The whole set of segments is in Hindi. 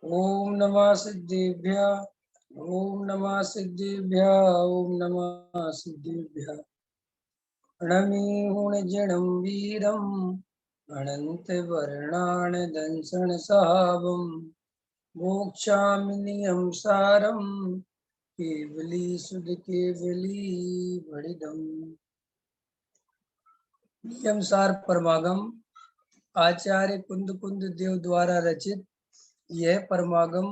ओम नमः सिद्धेभ्य, ओम नमः सिद्धेभ्य, ओम नमः सिद्धेभ्य। प्रणमीहुणजिणं वीरं अनन्तवर्णान् दंसनसावं मोक्षामि नियं सारं केवली सुध केवली भणिदम्। नियम सार परमागम आचार्य कुंद कुंद देव द्वारा रचित यह परमागम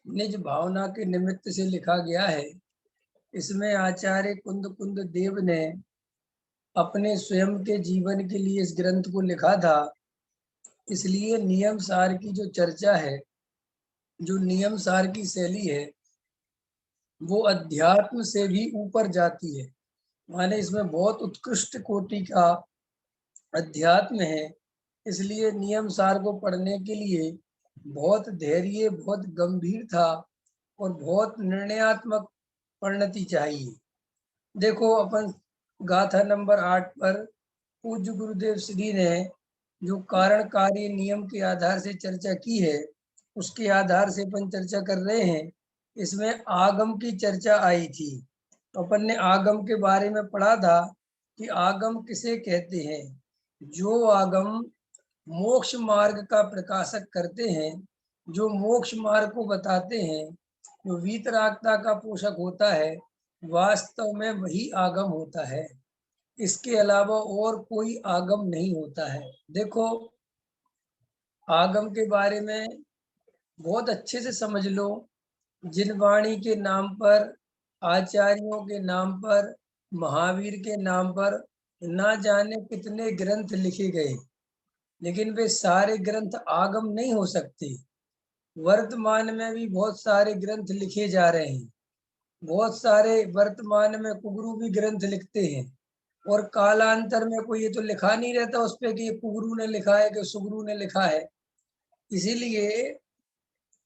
निज भावना के निमित्त से लिखा गया है। इसमें आचार्य कुंद कुंद देव ने अपने स्वयं के जीवन के लिए इस ग्रंथ को लिखा था। इसलिए नियम सार की जो चर्चा है, जो नियम सार की शैली है, वो अध्यात्म से भी ऊपर जाती है। माने इसमें बहुत उत्कृष्ट कोटि का अध्यात्म है। इसलिए नियम सार को पढ़ने के लिए बहुत धैर्य, बहुत गंभीर था और बहुत निर्णयात्मक परिणति चाहिए। देखो, अपन गाथा नंबर 8 पर पूज्य गुरुदेव श्री ने जो कारण कार्य नियम के आधार से चर्चा की है, उसके आधार से अपन चर्चा कर रहे हैं। इसमें आगम की चर्चा आई थी, तो अपन ने आगम के बारे में पढ़ा था कि आगम किसे कहते हैं। जो आगम मोक्ष मार्ग का प्रकाशक करते हैं, जो मोक्ष मार्ग को बताते हैं, जो वीतरागता का पोषक होता है, वास्तव में वही आगम होता है। इसके अलावा और कोई आगम नहीं होता है। देखो, आगम के बारे में बहुत अच्छे से समझ लो। जिन वाणी के नाम पर, आचार्यों के नाम पर, महावीर के नाम पर ना जाने कितने ग्रंथ लिखे गए, लेकिन वे सारे ग्रंथ आगम नहीं हो सकते। वर्तमान में भी बहुत सारे ग्रंथ लिखे जा रहे हैं। बहुत सारे वर्तमान में कुगुरु भी ग्रंथ लिखते हैं, और कालांतर में कोई ये तो लिखा नहीं रहता उस पे कि ये कुगुरु ने लिखा है कि सुगुरु ने लिखा है। इसीलिए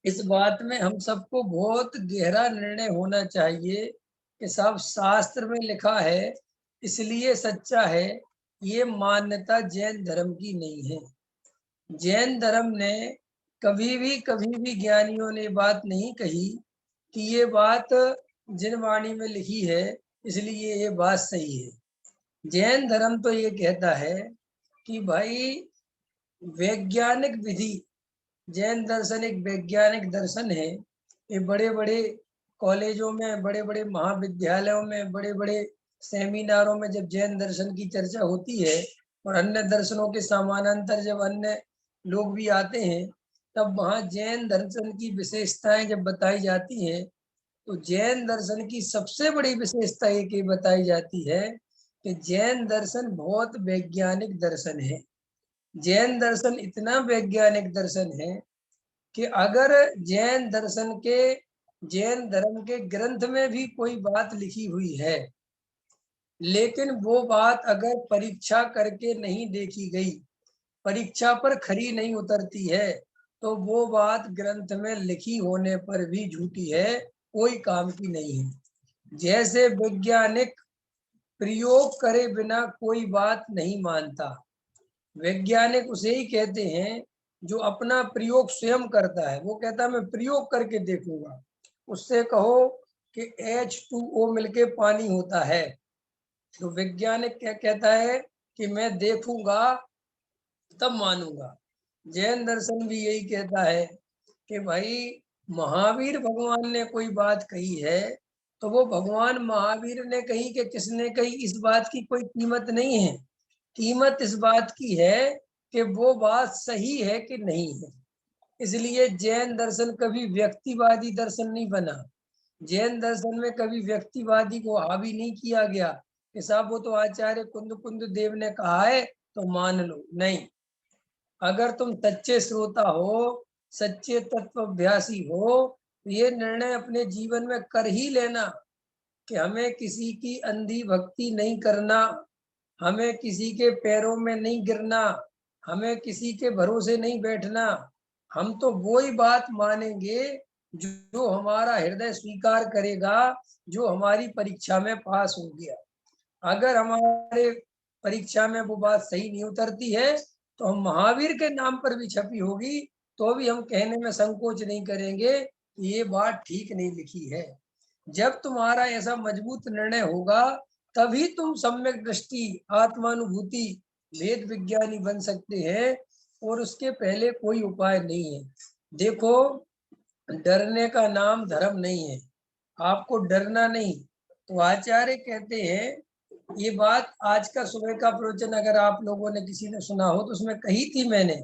इस बात में हम सबको बहुत गहरा निर्णय होना चाहिए कि साहब शास्त्र में लिखा है इसलिए सच्चा है, ये मान्यता जैन धर्म की नहीं है। जैन धर्म ने कभी भी ज्ञानियों ने बात नहीं कही कि ये बात जिन वाणी में लिखी है इसलिए ये बात सही है। जैन धर्म तो ये कहता है कि भाई वैज्ञानिक विधि, जैन दर्शन एक वैज्ञानिक दर्शन है। ये बड़े बड़े कॉलेजों में, बड़े बड़े महाविद्यालयों में, बड़े बड़े सेमिनारों में जब जैन दर्शन की चर्चा होती है और अन्य दर्शनों के समानांतर जब अन्य लोग भी आते हैं, तब वहाँ जैन दर्शन की विशेषताएं जब बताई जाती हैं, तो जैन दर्शन की सबसे बड़ी विशेषता एक ये बताई जाती है कि जैन दर्शन बहुत वैज्ञानिक दर्शन है। जैन दर्शन इतना वैज्ञानिक दर्शन है कि अगर जैन दर्शन के, जैन धर्म के ग्रंथ में भी कोई बात लिखी हुई है, लेकिन वो बात अगर परीक्षा करके नहीं देखी गई, परीक्षा पर खरी नहीं उतरती है, तो वो बात ग्रंथ में लिखी होने पर भी झूठी है, कोई काम की नहीं है। जैसे वैज्ञानिक प्रयोग करे बिना कोई बात नहीं मानता। वैज्ञानिक उसे ही कहते हैं जो अपना प्रयोग स्वयं करता है। वो कहता है मैं प्रयोग करके देखूंगा। उससे कहो कि H2O मिलके पानी होता है, तो वैज्ञानिक क्या कहता है कि मैं देखूंगा तब मानूंगा। जैन दर्शन भी यही कहता है कि भाई महावीर भगवान ने कोई बात कही है, तो वो भगवान महावीर ने कही कि किसने कही, इस बात की कोई कीमत नहीं है। कीमत इस बात की है कि वो बात सही है कि नहीं है। इसलिए जैन दर्शन कभी व्यक्तिवादी दर्शन नहीं बना। जैन दर्शन में कभी व्यक्तिवादी को हावी नहीं किया गया कि साहब वो तो आचार्य कुंद कुंद देव ने कहा है तो मान लो। नहीं, अगर तुम सच्चे श्रोता हो, सच्चे तत्वअभ्यासी हो, तो ये निर्णय अपने जीवन में कर ही लेना कि हमें किसी की अंधी भक्ति नहीं करना, हमें किसी के पैरों में नहीं गिरना, हमें किसी के भरोसे नहीं बैठना। हम तो वो ही बात मानेंगे जो हमारा हृदय स्वीकार करेगा, जो हमारी परीक्षा में पास हो गया। अगर हमारे परीक्षा में वो बात सही नहीं उतरती है तो हम महावीर के नाम पर भी छपी होगी तो भी हम कहने में संकोच नहीं करेंगे कि ये बात ठीक नहीं लिखी है। जब तुम्हारा ऐसा मजबूत निर्णय होगा तभी तुम सम्यक दृष्टि, आत्मानुभूति, वेद विज्ञानी बन सकते हैं और उसके पहले कोई उपाय नहीं है। देखो, डरने का नाम धर्म नहीं है, आपको डरना नहीं। तो आचार्य कहते हैं, ये बात आज का सुबह का प्रवचन अगर आप लोगों ने किसी ने सुना हो तो उसमें कही थी मैंने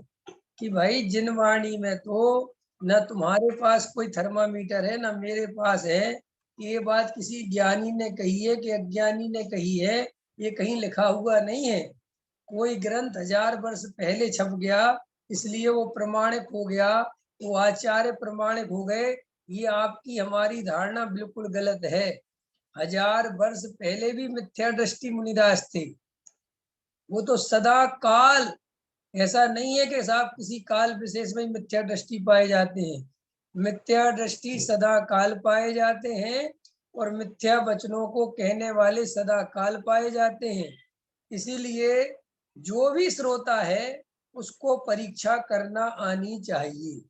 कि भाई जिन वाणी में तो न तुम्हारे पास कोई थर्मामीटर है न मेरे पास है, ये बात किसी ज्ञानी ने कही है कि अज्ञानी ने कही है, ये कहीं लिखा हुआ नहीं है। कोई ग्रंथ 1000 वर्ष पहले छप गया इसलिए वो प्रमाणिक हो गया, वो आचार्य प्रमाणिक हो गए, ये आपकी हमारी धारणा बिल्कुल गलत है। 1000 वर्ष पहले भी मिथ्या दृष्टि मुनिदास थे, वो तो सदा काल, ऐसा नहीं है कि साहब किसी काल विशेष में मिथ्या दृष्टि पाए जाते हैं। मिथ्या दृष्टि सदा काल पाए जाते हैं और मिथ्या वचनों को कहने वाले सदा काल पाए जाते हैं। इसीलिए जो भी श्रोता है उसको परीक्षा करना आनी चाहिए।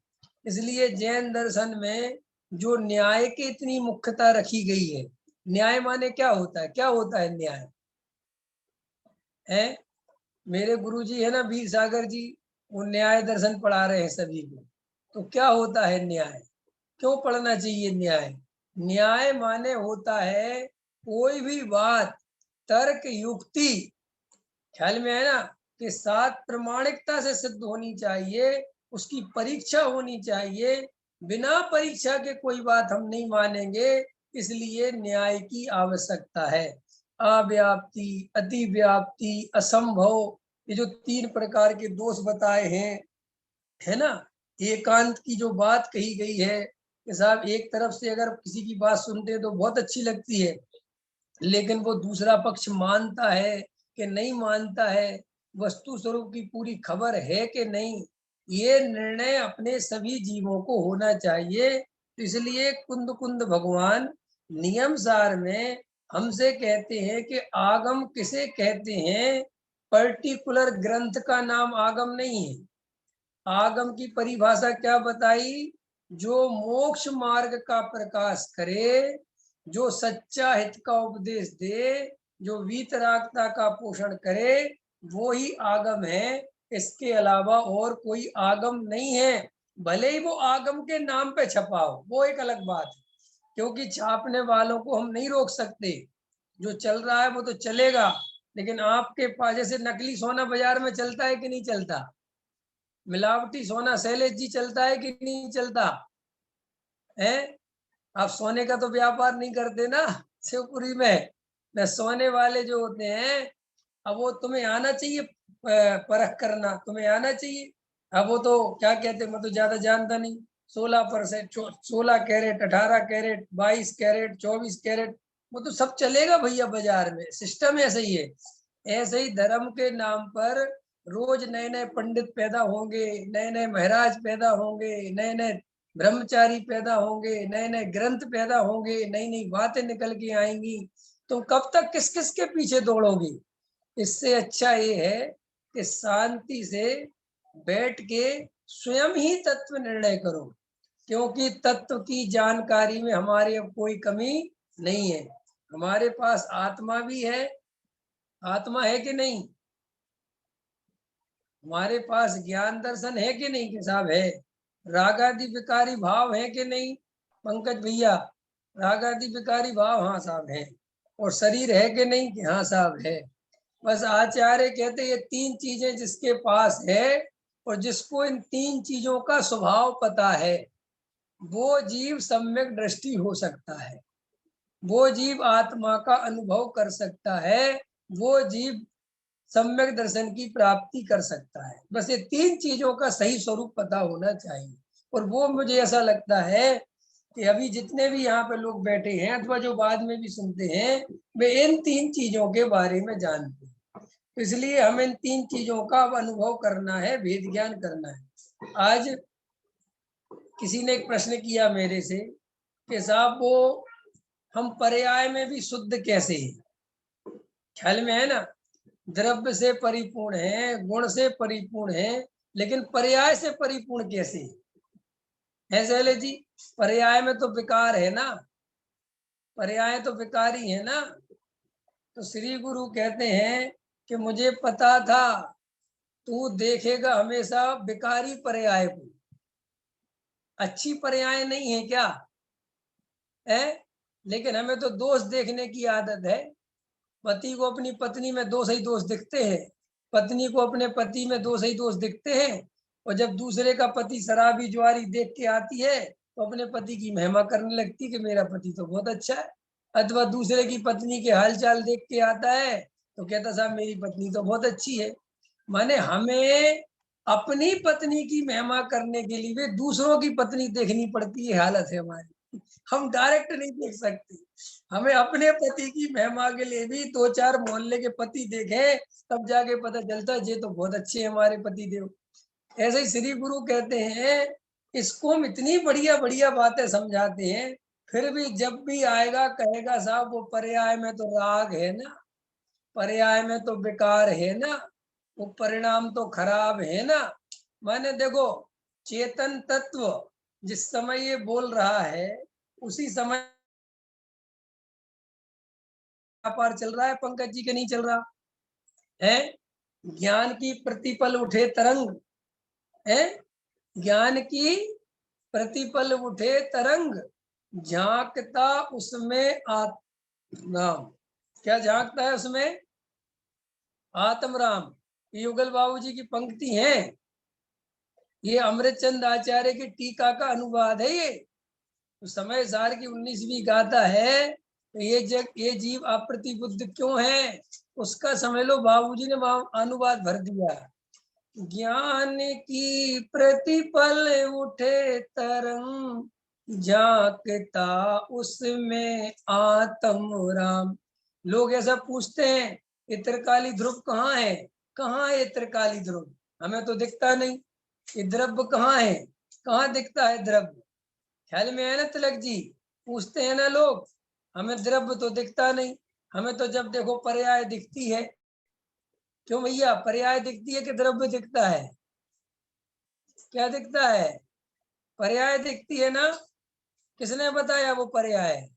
इसलिए जैन दर्शन में जो न्याय की इतनी मुख्यता रखी गई है, न्याय माने क्या होता है? क्या होता है न्याय? है मेरे गुरुजी है ना वीर सागर जी, वो न्याय दर्शन पढ़ा रहे हैं सभी को। तो क्या होता है न्याय? क्यों पढ़ना चाहिए न्याय? न्याय माने होता है कोई भी बात तर्क युक्ति, ख्याल में है ना, कि साथ प्रमाणिकता से सिद्ध होनी चाहिए, उसकी परीक्षा होनी चाहिए। बिना परीक्षा के कोई बात हम नहीं मानेंगे, इसलिए न्याय की आवश्यकता है। अव्याप्ति, अति व्याप्ति, असंभव, ये जो 3 प्रकार के दोष बताए हैं, है ना। एकांत की जो बात कही गई है कि साहब एक तरफ से अगर किसी की बात सुनते हैं तो बहुत अच्छी लगती है, लेकिन वो दूसरा पक्ष मानता है कि नहीं मानता है, वस्तु स्वरूप की पूरी खबर है कि नहीं, ये निर्णय अपने सभी जीवों को होना चाहिए। तो इसलिए कुंद कुंद भगवान नियम सार में हमसे कहते हैं कि आगम किसे कहते हैं? पर्टिकुलर ग्रंथ का नाम आगम नहीं है। आगम की परिभाषा क्या बताई? जो मोक्ष मार्ग का प्रकाश करे, जो सच्चा हित का उपदेश दे, जो वीतरागता का पोषण करे, वो ही आगम है। इसके अलावा और कोई आगम नहीं है। भले ही वो आगम के नाम पे छपा हो, वो एक अलग बात है, क्योंकि छापने वालों को हम नहीं रोक सकते। जो चल रहा है वो तो चलेगा, लेकिन आपके पास जैसे नकली सोना बाजार में चलता है कि नहीं चलता? मिलावटी सोना शैलेश जी चलता है कि नहीं चलता है? आप सोने का तो व्यापार नहीं करते ना शिवपुरी में। न सोने वाले जो होते हैं, अब वो तुम्हें आना चाहिए परख करना, तुम्हें आना चाहिए। अब वो तो क्या कहते, मैं तो ज्यादा जानता नहीं। 16%, 16 कैरेट, 18 कैरेट, 22 कैरेट, 24 कैरेट, वो तो सब चलेगा भैया बाजार में। सिस्टम ऐसे ही है। ऐसे ही धर्म के नाम पर रोज नए नए पंडित पैदा होंगे, नए नए महाराज पैदा होंगे, नए नए ब्रह्मचारी पैदा होंगे, नए नए ग्रंथ पैदा होंगे, नई नई बातें निकल के आएंगी। तो कब तक किस किस के पीछे दौड़ोगी? इससे अच्छा ये है कि शांति से बैठ के स्वयं ही तत्व निर्णय करो, क्योंकि तत्व की जानकारी में हमारे अब कोई कमी नहीं है। हमारे पास आत्मा भी है। आत्मा है कि नहीं? हमारे पास ज्ञान दर्शन है कि नहीं? कि साहब है। रागादि विकारी भाव है कि नहीं पंकज भैया? रागादि विकारी भाव, हाँ साहब है। और शरीर है कि नहीं? कि हाँ साहब है। बस आचार्य कहते ये 3 चीजें जिसके पास है और जिसको इन 3 चीजों का स्वभाव पता है, वो जीव सम्यक दृष्टि हो सकता है, वो जीव आत्मा का अनुभव कर सकता है, वो जीव सम्यक दर्शन की प्राप्ति कर सकता है। बस ये 3 चीजों का सही स्वरूप पता होना चाहिए। और वो मुझे ऐसा लगता है कि अभी जितने भी यहाँ पे लोग बैठे हैं अथवा जो बाद में भी सुनते हैं, वे इन 3 चीजों के बारे में जानते हैं। इसलिए हमें इन 3 चीजों का अनुभव करना है, भेद ज्ञान करना है। आज किसी ने एक प्रश्न किया मेरे से कि साहब वो हम पर्याय में भी शुद्ध कैसे हैं? ख्याल में है ना, द्रव्य से परिपूर्ण है, गुण से परिपूर्ण है, लेकिन पर्याय से परिपूर्ण कैसे है शैले जी? पर्याय में तो विकार है ना, पर्याय तो विकारी है ना। तो श्री गुरु कहते हैं कि मुझे पता था तू देखेगा हमेशा विकारी पर्याय को, अच्छी पर्याय नहीं है क्या है? लेकिन हमें तो दोष देखने की आदत है। पति को अपनी पत्नी में दोष ही दोष दिखते हैं, पत्नी को अपने पति में दोष ही दोष दिखते हैं। और जब दूसरे का पति शराबी जुआरी देख के आती है तो अपने पति की महिमा करने लगती कि मेरा पति तो बहुत अच्छा है। अथवा दूसरे की पत्नी के हालचाल देख के आता है तो कहता साहब मेरी पत्नी तो बहुत अच्छी है। माने हमें अपनी पत्नी की महिमा करने के लिए भी दूसरों की पत्नी देखनी पड़ती है, हालत है हमारी। हम डायरेक्ट नहीं देख सकते, हमें अपने पति की महिमा के लिए भी दो चार मोहल्ले के पति देखें तब जाके पता चलता है ये तो बहुत अच्छे हैं हमारे पति देव। ऐसे ही श्री गुरु कहते हैं, इसको हम इतनी बढ़िया बढ़िया बातें समझाते हैं, फिर भी जब भी आएगा कहेगा साहब वो पर्याय में तो राग है ना, पर्याय में तो बेकार है ना, वो परिणाम तो खराब है ना। माने देखो, चेतन तत्व जिस समय ये बोल रहा है उसी समय व्यापार चल रहा है, पंकज जी के नहीं चल रहा है? ज्ञान की प्रतिपल उठे तरंग है, ज्ञान की प्रतिपल उठे तरंग, झांकता उसमें आत्म, क्या झांकता है उसमें? आत्म राम। युगल बाबू जी की पंक्ति है, ये अमृतचंद आचार्य की टीका का अनुवाद है। ये तो समय सार की 19वीं गाथा है। तो ये जीव अप्रतिबुद्ध क्यों है, उसका समझ लो बाबूजी ने अनुवाद भर दिया। ज्ञान की प्रतिपल उठे तरंग, झांकता उसमें आत्म राम। लोग ऐसा पूछते हैं ये त्रिकाली ध्रुव कहाँ है, कहाँ है ये त्रिकाली ध्रुव? हमें तो दिखता नहीं। ये द्रव्य कहाँ है, कहाँ दिखता है द्रव्य? ख्याल में है ना तिलक जी? पूछते हैं ना लोग, हमें द्रव्य तो दिखता नहीं, हमें तो जब देखो पर्याय दिखती है। क्यों भैया, पर्याय दिखती है कि द्रव्य दिखता है? क्या दिखता है? पर्याय दिखती है ना। किसने बताया वो पर्याय?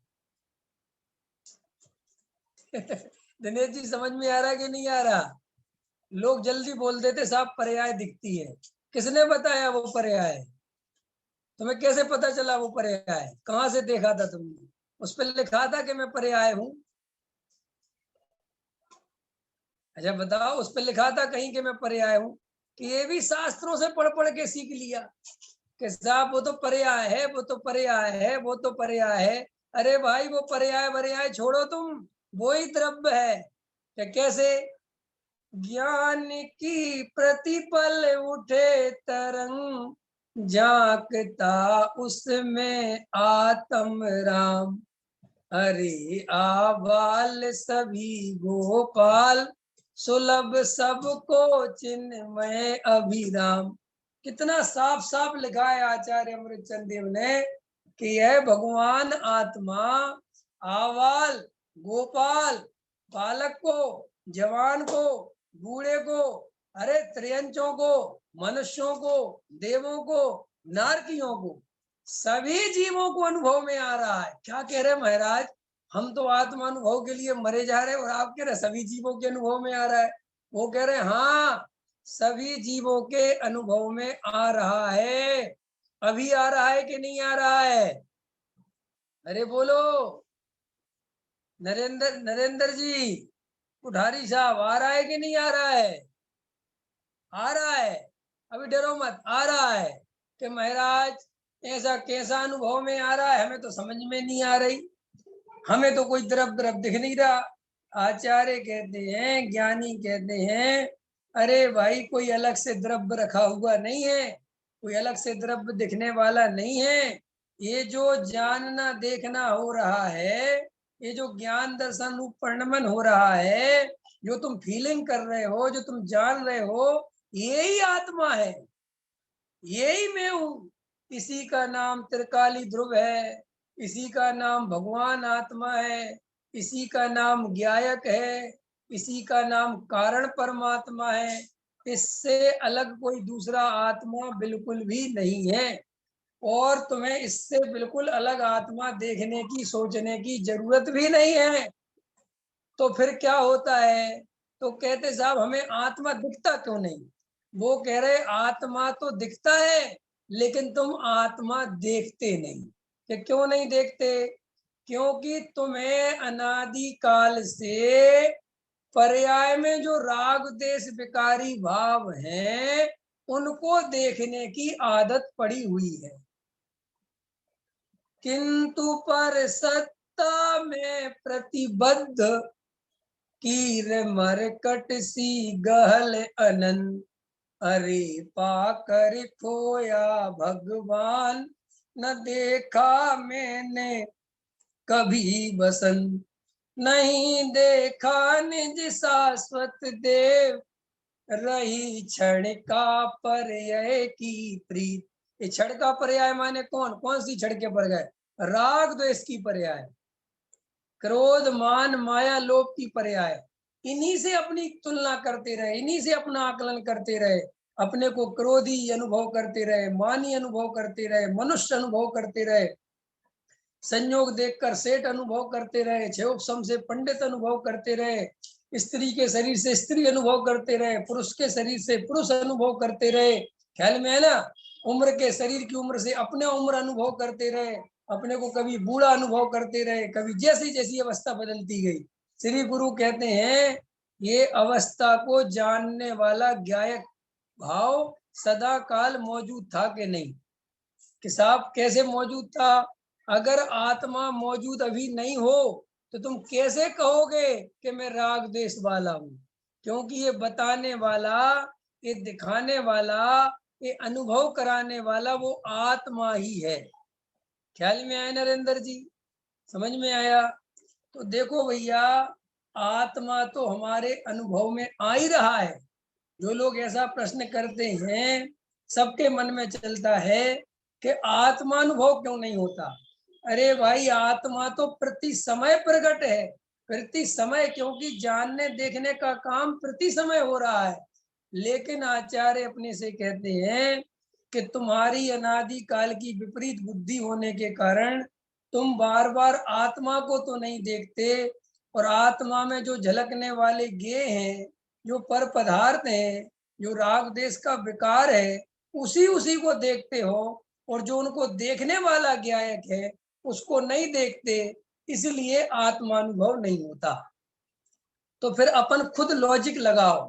दिनेश जी समझ में आ रहा कि नहीं आ रहा? लोग जल्दी बोल देते साहब पर्याय दिखती है। किसने बताया वो पर्याय? तुम्हें कैसे पता चला वो पर्याय? कहाँ से देखा था तुमने? उस पर लिखा था कि मैं पर्याय हूँ? अच्छा बताओ, उस पर लिखा था कहीं कि मैं पर्याय हूँ? कि ये भी शास्त्रों से पढ़ पढ़ के सीख लिया कि साहब वो तो पर्याय है, वो तो पर्याय है, वो तो पर्याय है। अरे भाई वो पर्याय पर्याय छोड़ो तुम, वो ही द्रव्य है। क्या कैसे? ज्ञान की प्रतिपल उठे तरंग, झांकता उसमें आत्म राम। अरे आबाल सभी गोपाल, सुलभ सबको चिन्मय अभिराम। कितना साफ साफ लिखा है आचार्य अमृतचंद देव ने कि यह भगवान आत्मा आवाल गोपाल, बालक को, जवान को, बूढ़े को, अरे त्रियंचों को, मनुष्यों को, देवों को, नारकियों को, सभी जीवों को अनुभव में आ रहा है। क्या कह रहे महाराज, हम तो आत्मा अनुभव के लिए मरे जा रहे हैं और आप कह रहे सभी जीवों के अनुभव में आ रहा है। वो कह रहे हाँ, सभी जीवों के अनुभव में आ रहा है। अभी आ रहा है कि नहीं आ रहा है? अरे बोलो नरेंद्र, नरेंद्र जी, कुठारी साहब, आ रहा है कि नहीं आ रहा है? आ रहा है। अभी डरो मत, आ रहा है। कि महाराज ऐसा कैसा अनुभव में आ रहा है, हमें तो समझ में नहीं आ रही, हमें तो कोई द्रव द्रव दिख नहीं रहा। आचार्य कहते हैं, ज्ञानी कहते हैं, अरे भाई कोई अलग से द्रव्य रखा हुआ नहीं है, कोई अलग से द्रव्य दिखने वाला नहीं है। ये जो जानना देखना हो रहा है, ये जो ज्ञान दर्शन रूप परिणमन हो रहा है, जो तुम फीलिंग कर रहे हो, जो तुम जान रहे हो, यही आत्मा है, यही मैं हूँ। इसी का नाम त्रिकाली ध्रुव है, इसी का नाम भगवान आत्मा है, इसी का नाम ज्ञायक है, इसी का नाम कारण परमात्मा है। इससे अलग कोई दूसरा आत्मा बिल्कुल भी नहीं है, और तुम्हें इससे बिल्कुल अलग आत्मा देखने की, सोचने की जरूरत भी नहीं है। तो फिर क्या होता है? तो कहते साहब हमें आत्मा दिखता क्यों नहीं? वो कह रहे आत्मा तो दिखता है, लेकिन तुम आत्मा देखते नहीं। कि क्यों नहीं देखते? क्योंकि तुम्हें अनादि काल से पर्याय में जो राग देश विकारी भाव हैं, उनको देखने की आदत पड़ी हुई है। किंतु पर सत्ता में प्रतिबद्ध कीर मरकट सी गहल अनंत, अरे पाकर खोया भगवान, न देखा मैंने कभी बसंत, नहीं देखा निज शाश्वत देव, रही क्षण का पर्याय की प्रीत। ये क्षण का पर्याय माने कौन कौन सी क्षण के पर गए? राग द्वेष की पर्याय, क्रोध मान माया लोभ की पर्याय। इन्हीं से अपनी तुलना करते रहे, इन्हीं से अपना आकलन करते रहे, अपने को क्रोधी अनुभव करते रहे, मानी अनुभव करते रहे, मनुष्य अनुभव करते रहे, संयोग देखकर सेठ अनुभव करते रहे, क्षयोपम से पंडित अनुभव करते रहे, स्त्री के शरीर से स्त्री अनुभव करते रहे, पुरुष के शरीर से पुरुष अनुभव करते रहे। ख्याल में है ना? उम्र के शरीर की उम्र से अपने उम्र अनुभव करते रहे, अपने को कभी बूढ़ा अनुभव करते रहे, कभी जैसी जैसी अवस्था बदलती गई। श्री गुरु कहते हैं ये अवस्था को जानने वाला ज्ञायक भाव सदा काल मौजूद था कि नहीं? कि साहब कैसे मौजूद था? अगर आत्मा मौजूद अभी नहीं हो तो तुम कैसे कहोगे कि मैं राग देश वाला हूं? क्योंकि ये बताने वाला, ये दिखाने वाला, ये अनुभव कराने वाला वो आत्मा ही है। ख्याल में आया नरेंद्र जी? समझ में आया? तो देखो भैया, आत्मा तो हमारे अनुभव में आ ही रहा है। जो लोग ऐसा प्रश्न करते हैं, सबके मन में चलता है कि आत्मानुभव क्यों नहीं होता? अरे भाई, आत्मा तो प्रति समय प्रकट है, प्रति समय, क्योंकि जानने देखने का काम प्रति समय हो रहा है। लेकिन आचार्य अपने से कहते हैं कि तुम्हारी अनादि काल की विपरीत बुद्धि होने के कारण तुम बार बार आत्मा को तो नहीं देखते, और आत्मा में जो झलकने वाले ज्ञेय हैं, जो पर पदार्थ हैं, जो राग देश का विकार है, उसी उसी को देखते हो, और जो उनको देखने वाला ज्ञायक है उसको नहीं देखते, इसलिए आत्मानुभव नहीं होता। तो फिर अपन खुद लॉजिक लगाओ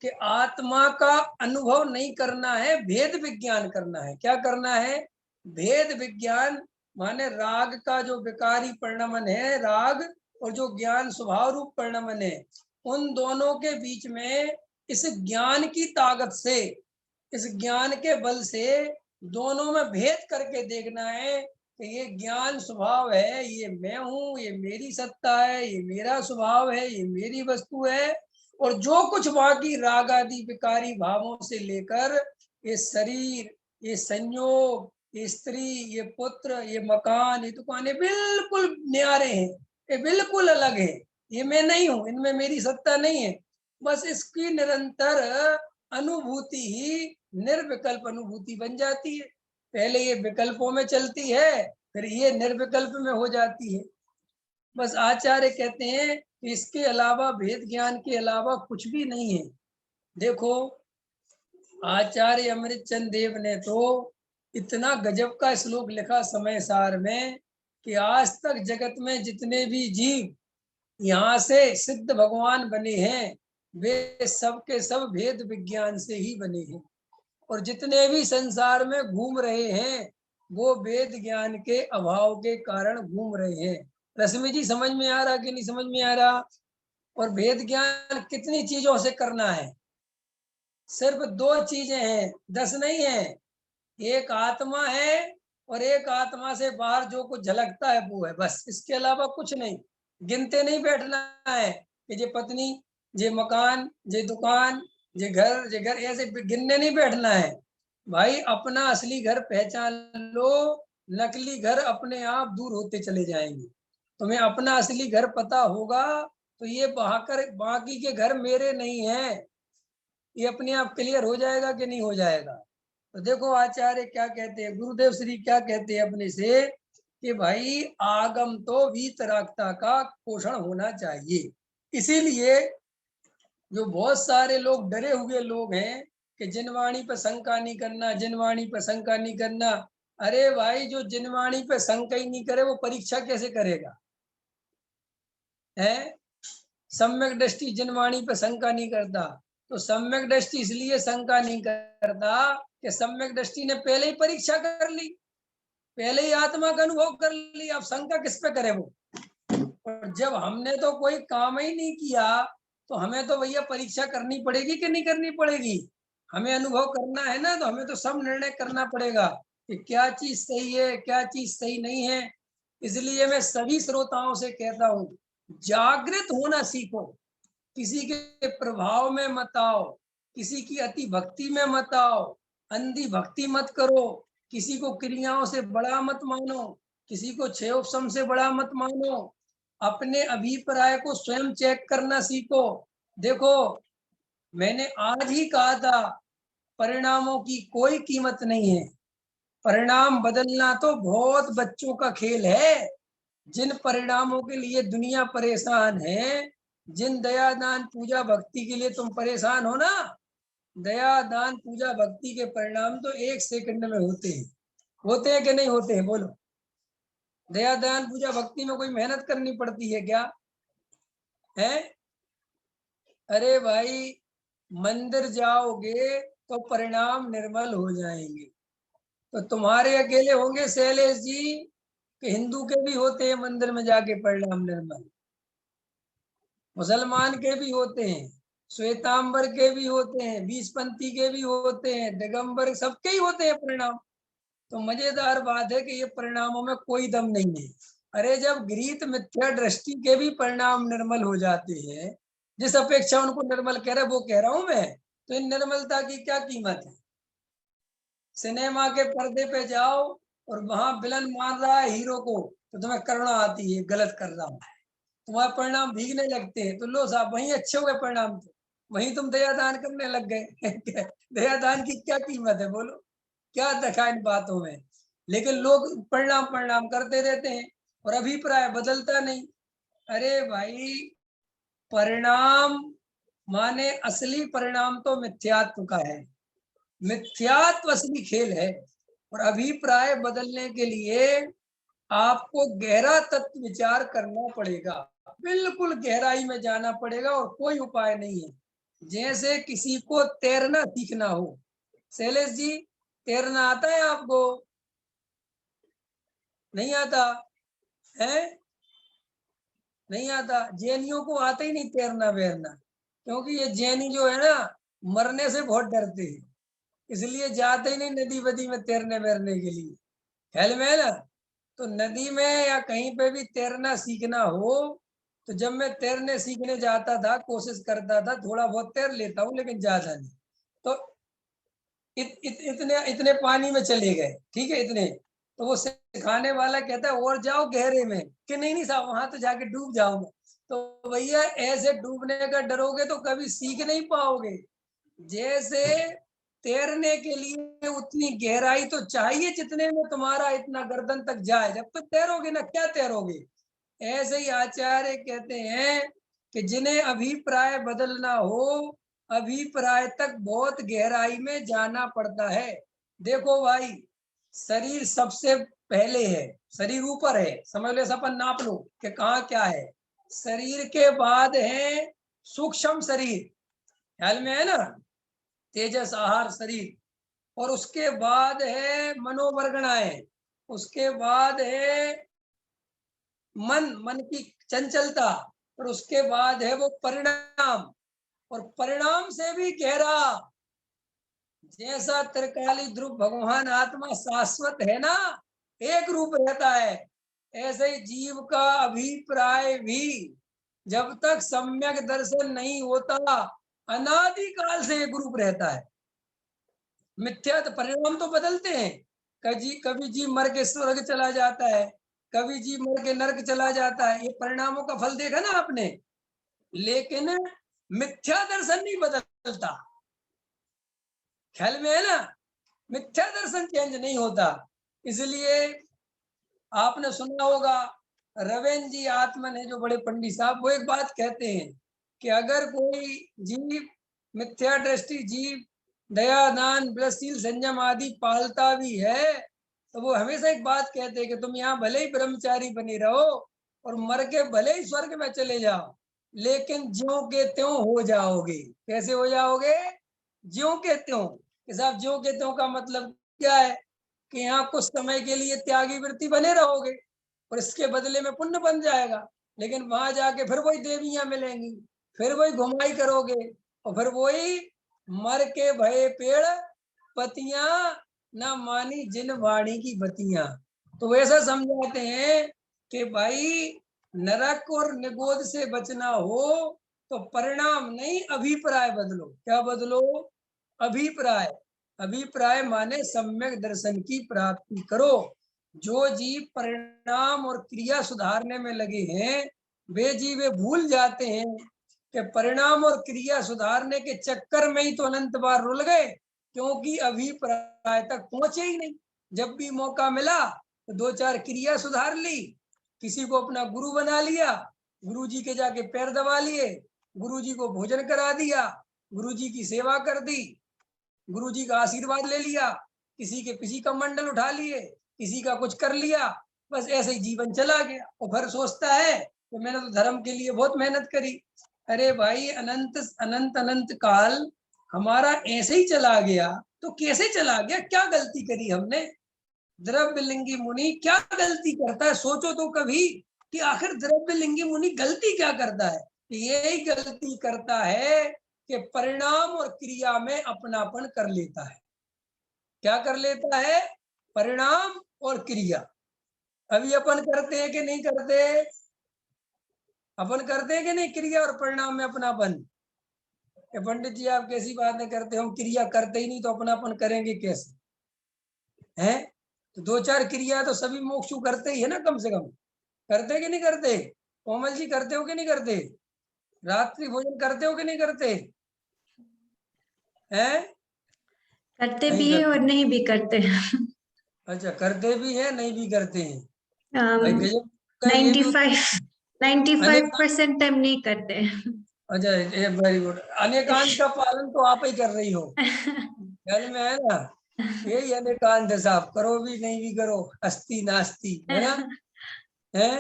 कि आत्मा का अनुभव नहीं करना है, भेद विज्ञान करना है। क्या करना है? भेद विज्ञान, माने राग का जो विकारी परिणमन है राग, और जो ज्ञान स्वभाव रूप परिणमन है, उन दोनों के बीच में इस ज्ञान की ताकत से, इस ज्ञान के बल से दोनों में भेद करके देखना है कि ये ज्ञान स्वभाव है, ये मैं हूँ, ये मेरी सत्ता है, ये मेरा स्वभाव है, ये मेरी वस्तु है, और जो कुछ बाकी राग आदि विकारी भावों से लेकर ये शरीर, ये संयोग, ये स्त्री, ये पुत्र, ये मकान, ये दुकानें बिल्कुल न्यारे हैं, ये बिल्कुल अलग है, ये मैं नहीं हूँ, इनमें मेरी सत्ता नहीं है। बस इसकी निरंतर अनुभूति ही निर्विकल्प अनुभूति बन जाती है। पहले ये विकल्पों में चलती है, फिर ये निर्विकल्प में हो जाती है। बस आचार्य कहते हैं कि इसके अलावा, भेद ज्ञान के अलावा कुछ भी नहीं है। देखो, आचार्य अमृतचंद देव ने तो इतना गजब का श्लोक लिखा समय सार में कि आज तक जगत में जितने भी जीव यहाँ से सिद्ध भगवान बने हैं, वे सब के सब भेद विज्ञान से ही बने हैं, और जितने भी संसार में घूम रहे हैं वो वेद ज्ञान के अभाव के कारण घूम रहे हैं। रश्मि जी, समझ में आ रहा कि नहीं समझ में आ रहा? और वेद ज्ञान कितनी चीजों से करना है? सिर्फ दो चीजें हैं, 10 नहीं है। एक आत्मा है, और एक आत्मा से बाहर जो कुछ झलकता है वो है, बस। इसके अलावा कुछ नहीं। गिनते नहीं बैठना है कि ये पत्नी, ये मकान, ये दुकान, ये घर, ऐसे गिनने नहीं बैठना है। भाई, अपना असली घर पहचान लो, नकली घर अपने आप दूर होते चले जाएंगे। तुम्हें अपना असली घर पता होगा तो ये बहाकर बाकी के घर मेरे नहीं हैं, ये अपने आप क्लियर हो जाएगा कि नहीं हो जाएगा। तो देखो आचार्य क्या कहते हैं, गुरुदेव श्री क्या कहते हैं अपने से कि भाई आगम तो वीतरागता का पोषण होना चाहिए। इसीलिए जो बहुत सारे लोग डरे हुए लोग हैं कि जिनवाणी पर शंका नहीं करना, जिनवाणी पर शंका नहीं करना। अरे भाई जो जिनवाणी पे शंका ही नहीं करे वो परीक्षा कैसे करेगा? है सम्यक दृष्टि जिनवाणी पे शंका नहीं करता, तो सम्यक दृष्टि इसलिए शंका नहीं करता कि सम्यक दृष्टि ने पहले ही परीक्षा कर ली, पहले ही आत्मा का अनुभव कर ली, अब शंका किस पे करे वो? और जब हमने तो कोई काम ही नहीं किया तो हमें तो भैया परीक्षा करनी पड़ेगी कि नहीं करनी पड़ेगी? हमें अनुभव करना है ना, तो हमें तो सब निर्णय करना पड़ेगा कि क्या चीज सही है, क्या चीज सही नहीं है। इसलिए मैं सभी श्रोताओं से कहता हूँ, जागृत होना सीखो, किसी के प्रभाव में मत आओ, किसी की अति भक्ति में मत आओ, अंधी भक्ति मत करो, किसी को क्रियाओं से बड़ा मत मानो, किसी को क्षयोपशम से बड़ा मत मानो, अपने अभिप्राय को स्वयं चेक करना सीखो। देखो मैंने आज ही कहा था, परिणामों की कोई कीमत नहीं है, परिणाम बदलना तो बहुत बच्चों का खेल है। जिन परिणामों के लिए दुनिया परेशान है, जिन दया दान पूजा भक्ति के लिए तुम परेशान हो ना, दया दान पूजा भक्ति के परिणाम तो 1 सेकंड में होते हैं कि नहीं होते हैं? बोलो, दया दान पूजा भक्ति में कोई मेहनत करनी पड़ती है क्या? है? अरे भाई मंदिर जाओगे तो परिणाम निर्मल हो जाएंगे। तो तुम्हारे अकेले होंगे शैलेश जी कि हिंदू के भी होते हैं मंदिर में जाके परिणाम निर्मल, मुसलमान के भी होते हैं, श्वेतांबर के भी होते हैं, बीसपंथी के भी होते हैं, दिगंबर, सबके ही होते हैं परिणाम। तो मजेदार बात है कि ये परिणामों में कोई दम नहीं है। अरे जब गृहीत मिथ्या दृष्टि के भी परिणाम निर्मल हो जाते हैं, जिस अपेक्षा उनको निर्मल कह रहे वो कह रहा हूं मैं, तो इन निर्मलता की क्या कीमत है? सिनेमा के पर्दे पे जाओ और वहां विलन मान रहा है हीरो को, तो तुम्हें करुणा आती है, गलत कर रहा है, तुम्हारे परिणाम भीगने लगते हैं, तो लो साहब वहीं अच्छे हो गए परिणाम, तो वहीं तुम दया दान करने लग गए। दया दान की क्या कीमत है? बोलो, क्या देखा इन बातों में? लेकिन लोग परिणाम परिणाम करते रहते हैं और अभिप्राय बदलता नहीं। अरे भाई परिणाम माने असली परिणाम तो मिथ्यात्व का है, मिथ्यात्व असली खेल है। और अभिप्राय बदलने के लिए आपको गहरा तत्व विचार करना पड़ेगा, बिल्कुल गहराई में जाना पड़ेगा और कोई उपाय नहीं है। जैसे किसी को तैरना सीखना हो, शैलेश जी तैरना आता है आपको? नहीं आता है? नहीं आता। जैनियों को आता ही नहीं तैरना वैरना, क्योंकि ये जैनी जो है ना मरने से बहुत डरते हैं, इसलिए जाते ही नहीं नदी वदी में तैरने वैरने के लिए, ख्याल में है ना। तो नदी में या कहीं पे भी तैरना सीखना हो, तो जब मैं तैरने सीखने जाता था, कोशिश करता था, थोड़ा बहुत तैर लेता हूँ लेकिन ज्यादा नहीं। तो इतने इतने पानी में चले गए, ठीक है, इतने, तो वो सिखाने वाला कहता है और जाओ गहरे में, कि नहीं नहीं साहब वहां तो जाके डूब जाऊंगा। तो भैया ऐसे डूबने का डरोगे तो कभी सीख नहीं पाओगे। जैसे तैरने के लिए उतनी गहराई तो चाहिए जितने में तुम्हारा इतना गर्दन तक जाए, जब तक तैरोगे ना क्या तैरोगे। ऐसे ही आचार्य कहते हैं कि जिन्हें अभिप्राय बदलना हो, अभिप्राय तक बहुत गहराई में जाना पड़ता है। देखो भाई शरीर सबसे पहले है, शरीर ऊपर है, समझ लो अपन नाप लो कि कहाँ क्या है। शरीर के बाद है सूक्ष्म शरीर, ख्याल में है ना, तेजस आहार शरीर, और उसके बाद है मनोवर्गणाएं, उसके बाद है मन की चंचलता, और उसके बाद है वो परिणाम, और परिणाम से भी गहरा, जैसा त्रिकाली ध्रुव भगवान आत्मा शाश्वत है ना, एक रूप रहता है, ऐसे ही जीव का अभिप्राय भी जब तक सम्यक दर्शन नहीं होता अनादि काल से एक रूप रहता है। मिथ्या परिणाम तो बदलते हैं, कभी जीव मर के स्वर्ग चला जाता है, कभी जीव मर के नरक चला जाता है, ये परिणामों का फल देखा ना आपने। लेकिन मिथ्या दर्शन नहीं बदलता। ख्याल में है ना, मिथ्या दर्शन चेंज नहीं होता। इसलिए आपने सुना होगा, रवेन जी आत्मन है जो बड़े पंडित साहब, वो एक बात कहते हैं कि अगर कोई जीव मिथ्या दृष्टि जीव दया दान व्रतशील संयम आदि पालता भी है, तो वो हमेशा एक बात कहते हैं कि तुम यहाँ भले ही ब्रह्मचारी बनी रहो और मर के भले ही स्वर्ग में चले जाओ, लेकिन ज्यों के त्यों हो जाओगे। कैसे हो जाओगे? ज्यों के त्यों। कि साहब ज्यों के त्यों का मतलब क्या है? कि यहाँ कुछ समय के लिए त्यागी वृत्ति बने रहोगे और इसके बदले में पुण्य बन जाएगा, लेकिन वहां जाके फिर वही देवियां मिलेंगी, फिर वही घुमाई करोगे और फिर वही मर के भये पेड़ पतियां ना मानी जिन वाणी की बतियां। तो वैसा समझाते हैं कि भाई नरक और निगोद से बचना हो तो परिणाम नहीं अभिप्राय बदलो। क्या बदलो? अभिप्राय। अभिप्राय माने सम्यक दर्शन की प्राप्ति करो। जो जीव परिणाम और क्रिया सुधारने में लगे हैं वे जीव वे भूल जाते हैं कि परिणाम और क्रिया सुधारने के चक्कर में ही तो अनंत बार रुल गए, क्योंकि अभिप्राय तक पहुंचे ही नहीं। जब भी मौका मिला तो दो चार क्रिया सुधार ली, किसी को अपना गुरु बना लिया, गुरु जी के जाके पैर दबा लिए, गुरु जी को भोजन करा दिया, गुरु जी की सेवा कर दी, गुरु जी का आशीर्वाद ले लिया, किसी का मंडल उठा लिए, किसी का कुछ कर लिया, बस ऐसे ही जीवन चला गया। और फिर सोचता है तो मैंने तो धर्म के लिए बहुत मेहनत करी। अरे भाई अनंत अनंत अनंत काल हमारा ऐसे ही चला गया तो कैसे चला गया? क्या गलती करी हमने? द्रव्यलिंगी मुनि क्या गलती करता है? सोचो तो कभी कि आखिर द्रव्यलिंगी मुनि गलती क्या करता है? यही गलती करता है कि परिणाम और क्रिया में अपनापन कर लेता है। क्या कर लेता है? परिणाम और क्रिया। अभी अपन करते हैं कि नहीं करते? अपन करते हैं कि नहीं क्रिया और परिणाम में अपनापन? पंडित जी आप कैसी बातें करते? हम क्रिया करते ही नहीं तो अपनापन करेंगे कैसे? हैं? तो दो चार क्रिया तो सभी मोक्षु करते ही है ना, कम से कम। करते कि नहीं करते? कोमल जी करते हो कि नहीं करते? रात्रि भोजन करते हो कि नहीं करते? हैं? करते नहीं भी है और करते। नहीं भी करते। अच्छा, करते भी है नहीं भी करते हैं। भाई गजब का ये भी 95% टाइम नहीं करते। अच्छा, वेरी गुड। अनेकांत का पालन तो आप ही कर रही हो, ख्याल में है ना? यही अनेकांत है साहब, करो भी नहीं भी करो, अस्ति नास्ति, है ना? है?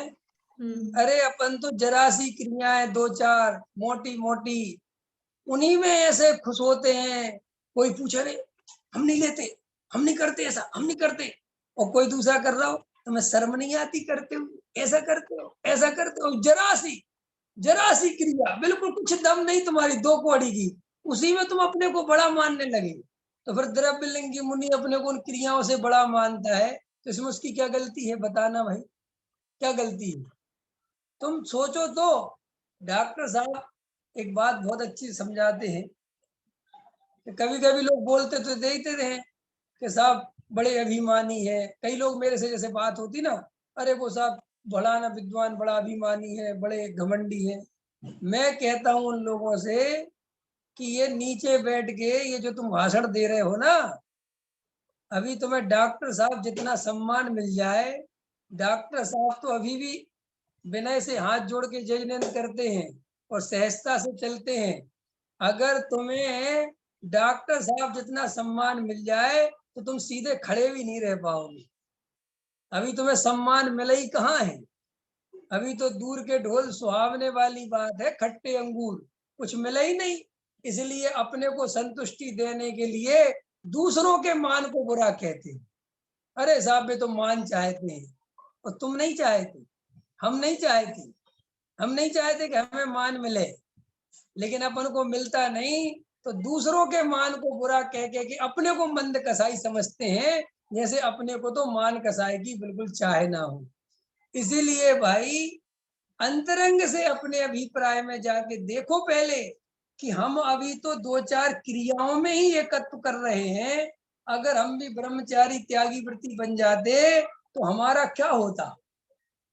अरे अपन तो जरा सी क्रियाएं दो चार मोटी मोटी, उन्हीं में ऐसे खुश होते हैं। कोई पूछे नहीं, हम नहीं लेते, हम नहीं करते, ऐसा हम नहीं करते। और कोई दूसरा कर रहा हो, तुम्हें शर्म नहीं आती करते हो? ऐसा करते हो, ऐसा करते हो। जरा सी क्रिया, बिल्कुल कुछ दम नहीं तुम्हारी दो कौड़ी की, उसी में तुम अपने को बड़ा मानने लगे। तो फिर द्रव्यलिंगी मुनि अपने को उन क्रियाओं से बड़ा मानता है, तो इसमें उसकी क्या गलती है? बताना भाई, क्या गलती है? तुम सोचो तो। डॉक्टर साहब एक बात बहुत अच्छी समझाते हैं कि कभी कभी लोग बोलते तो देते रहे कि साहब बड़े अभिमानी है। कई लोग मेरे से जैसे बात होती ना, अरे वो साहब बड़ा ना विद्वान, बड़ा अभिमानी है, बड़े घमंडी है। मैं कहता हूं उन लोगों से कि ये नीचे बैठ के ये जो तुम भाषण दे रहे हो ना, अभी तुम्हें डॉक्टर साहब जितना सम्मान मिल जाए, डॉक्टर साहब तो अभी भी विनय से हाथ जोड़ के जय जयंत करते हैं और सहजता से चलते हैं। अगर तुम्हें डॉक्टर साहब जितना सम्मान मिल जाए तो तुम सीधे खड़े भी नहीं रह पाओगे। अभी तुम्हें सम्मान मिले ही कहाँ है? अभी तो दूर के ढोल सुहावने वाली बात है, खट्टे अंगूर कुछ मिले ही नहीं। इसलिए अपने को संतुष्टि देने के लिए दूसरों के मान को बुरा कहते हैं। अरे साहब वे तो मान चाहते हैं और तुम नहीं चाहते, हम नहीं चाहते। हम नहीं चाहते कि हमें मान मिले, लेकिन अपन को मिलता नहीं तो दूसरों के मान को बुरा कह के कि अपने को मंद कसाई समझते हैं, जैसे अपने को तो मान कसाई की बिल्कुल चाह ना हो। इसीलिए भाई अंतरंग से अपने अभिप्राय में जाके देखो पहले कि हम अभी तो दो चार क्रियाओं में ही एकत्व कर रहे हैं। अगर हम भी ब्रह्मचारी त्यागी वृत्ति बन जाते तो हमारा क्या होता?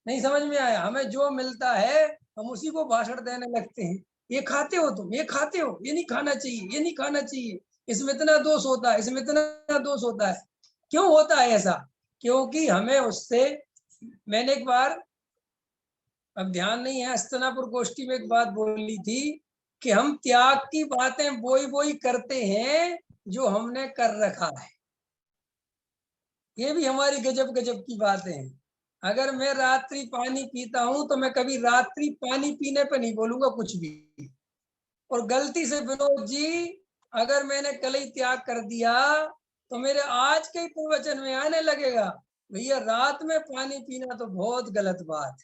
नहीं समझ में आया? हमें जो मिलता है हम उसी को भाषण देने लगते हैं। ये खाते हो तुम, ये खाते हो, ये नहीं खाना चाहिए, ये नहीं खाना चाहिए, इसमें इतना दोष होता है, इसमें इतना दोष होता है। क्यों होता है ऐसा? क्योंकि हमें उससे, मैंने एक बार, अब ध्यान नहीं है, हस्तिनापुर गोष्ठी में एक बात बोली थी कि हम त्याग की बातें वही करते हैं जो हमने कर रखा है। ये भी हमारी गजब गजब की बातें हैं। अगर मैं रात्रि पानी पीता हूं तो मैं कभी रात्रि पानी पीने पे नहीं बोलूंगा कुछ भी। और गलती से विनोद जी, अगर मैंने कल ही त्याग कर दिया तो मेरे आज के ही प्रवचन में आने लगेगा, भैया रात में पानी पीना तो बहुत गलत बात,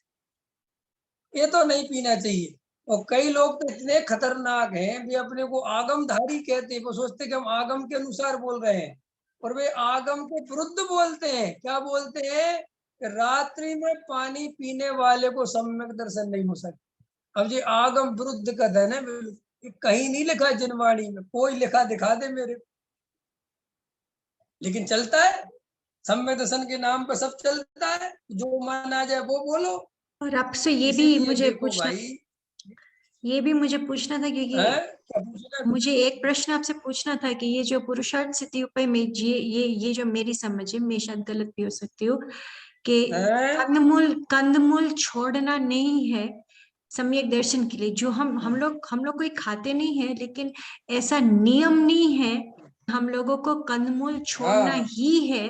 ये तो नहीं पीना चाहिए। और कई लोग तो इतने खतरनाक हैं, वे अपने को आगमधारी कहते हैं, वो सोचते कि हम आगम के अनुसार बोल रहे हैं, और वे आगम के विरुद्ध बोलते हैं। क्या बोलते हैं? कि रात्रि में पानी पीने वाले को सम्यक दर्शन नहीं हो सकता। अब ये आगम विरुद्ध का धन है, कहीं नहीं लिखा है जिनवाणी में, कोई लिखा दिखा दे मेरे, लेकिन चलता है। सम्यक दर्शन के नाम पर सब चलता है, जो मन आ जाए वो बोलो। और आपसे ये भी इसीलिए मुझे देखो पूछना, भाई, ये भी मुझे पूछना था, क्या क्योंकि पूछना? मुझे एक प्रश्न आपसे पूछना था कि ये जो पुरुषार्थ स्थिति पे में ये जो मेरी समझ है, मैं शायद गलत भी हो सकती हूँ, कि है? कंदमूल छोड़ना नहीं है सम्यक दर्शन के लिए। जो हम लोग कोई खाते नहीं है, लेकिन ऐसा नियम नहीं है हम लोगों को कंदमूल छोड़ना हाँ ही है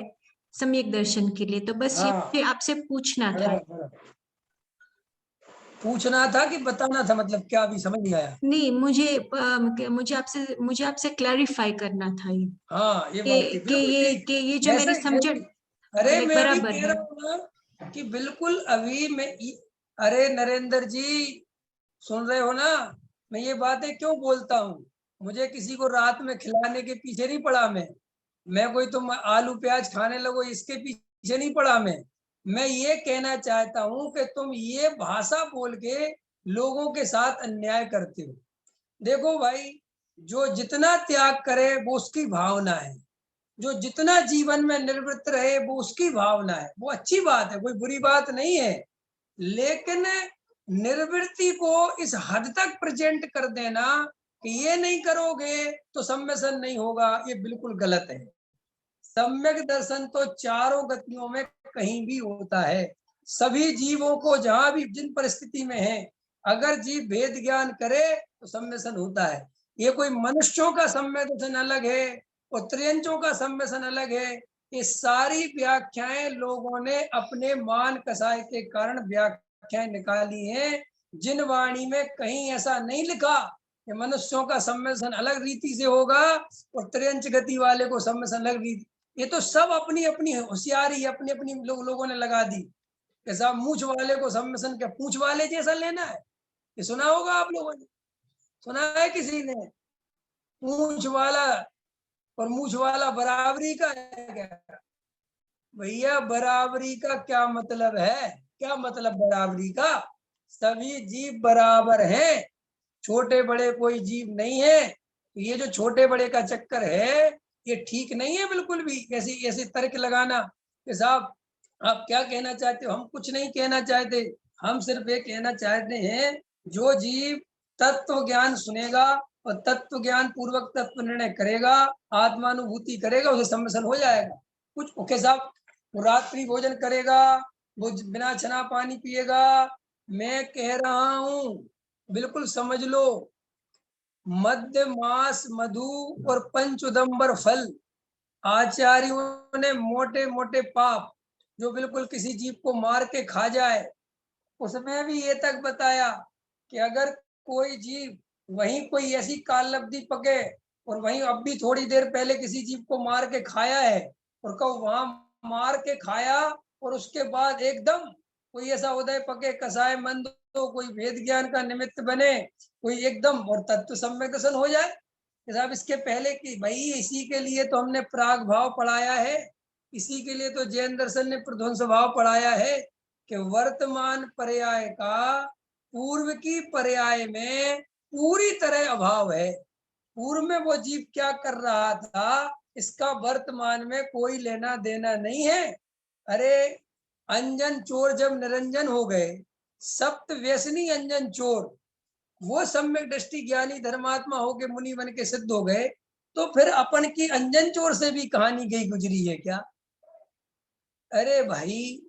सम्यक दर्शन के लिए। तो बस ये हाँ, मुझे आपसे पूछना था। बराबर बराबर। पूछना था कि बताना था, मतलब क्या, अभी समझ नहीं आया। नहीं, मुझे आपसे क्लैरिफाई करना था ये, हाँ ये बात थी, बिल्कुल ठीक। ये जो मेरी ऐसे समझ ऐसे, अरे मैं भी बराबर कह है। रहा हूँ ना कि बिल्कुल अभी मैं, अरे नरेंद्र जी सुन रहे हो ना, मैं ये बातें क्यों बोलता हूँ? मुझे किसी को रात में खिलाने के पीछे नहीं पड़ा मैं कोई तुम आलू प्याज खाने लगो इसके पीछे नहीं पड़ा मैं ये कहना चाहता हूँ कि तुम ये भाषा बोल के लोगों के साथ अन्याय करते हो। देखो भाई, जो जितना त्याग करे वो उसकी भावना है, जो जितना जीवन में निवृत्त रहे वो उसकी भावना है, वो अच्छी बात है, कोई बुरी बात नहीं है। लेकिन निर्वृत्ति को इस हद तक प्रेजेंट कर देना कि ये नहीं करोगे तो सम्यसन नहीं होगा, ये बिल्कुल गलत है। सम्यक दर्शन तो चारों गतियों में कहीं भी होता है। सभी जीवों को जहां भी जिन परिस्थिति में है, अगर जीव भेद ज्ञान करे तो सम्यसन होता है। ये कोई मनुष्यों का सम्यक दर्शन अलग है और त्रियंचों का सम्यसन अलग है। ये सारी व्याख्याएं लोगों ने अपने मान कसाय के कारण व्याख्याएं निकाली हैं। जिन वाणी में कहीं ऐसा नहीं लिखा कि मनुष्यों का सम्यसन अलग रीति से होगा और त्रियंच गति वाले को सम्यसन अलग रीति। ये तो सब अपनी अपनी होशियारी अपनी अपनी लोगों ने लगा दी। ऐसा मूछ वाले को सम्मिशन के पूछ वाले जैसा लेना है, ये सुना होगा आप लोगों ने, सुना है किसी ने? पूछ वाला और मूछ वाला बराबरी का है क्या? भैया बराबरी का क्या मतलब है? क्या मतलब बराबरी का? सभी जीव बराबर हैं, छोटे बड़े कोई जीव नहीं है। तो ये जो छोटे बड़े का चक्कर है ये ठीक नहीं है बिल्कुल भी। ऐसी ऐसी तर्क लगाना कि साहब आप क्या कहना चाहते हो? हम कुछ नहीं कहना चाहते, हम सिर्फ ये कहना चाहते हैं जो जीव तत्व ज्ञान सुनेगा और तत्व ज्ञान पूर्वक तत्व निर्णय करेगा, आत्मानुभूति करेगा, उसे सम्मिशन हो जाएगा। कुछ ओके साहब, वो रात्रि भोजन करेगा, वो बिना छना पानी पिएगा, मैं कह रहा हूं बिल्कुल समझ लो, मध्य मास मधु और पंचुदम्बर फल, आचार्यों ने मोटे मोटे पाप जो बिल्कुल किसी जीव को मार के खा जाए, उसमें भी ये तक बताया कि अगर कोई जीव वहीं कोई ऐसी काललब्धि पके और वहीं अब भी थोड़ी देर पहले किसी जीव को मार के खाया है और कब वहां मार के खाया और उसके बाद एकदम कोई ऐसा उदय पके कसाय मंद हो, कोई भेद ज्ञान का निमित्त बने, कोई एकदम और तत्व सम्यक दर्शन हो जाए। साहब इसके पहले की भाई, इसी के लिए तो हमने प्राग भाव पढ़ाया है, इसी के लिए तो जैन दर्शन ने प्रध्वंस भाव पढ़ाया है कि वर्तमान पर्याय का पूर्व की पर्याय में पूरी तरह अभाव है। पूर्व में वो जीव क्या कर रहा था इसका वर्तमान में कोई लेना देना नहीं है। अरे अंजन चोर जब निरंजन हो गए सप्त व्यसनी अंजन चोर, वो सम्यक दृष्टि ज्ञानी धर्मात्मा होके मुनि बन के सिद्ध हो गए, तो फिर अपन की अंजन चोर से भी कहानी गई गुजरी है क्या? अरे भाई,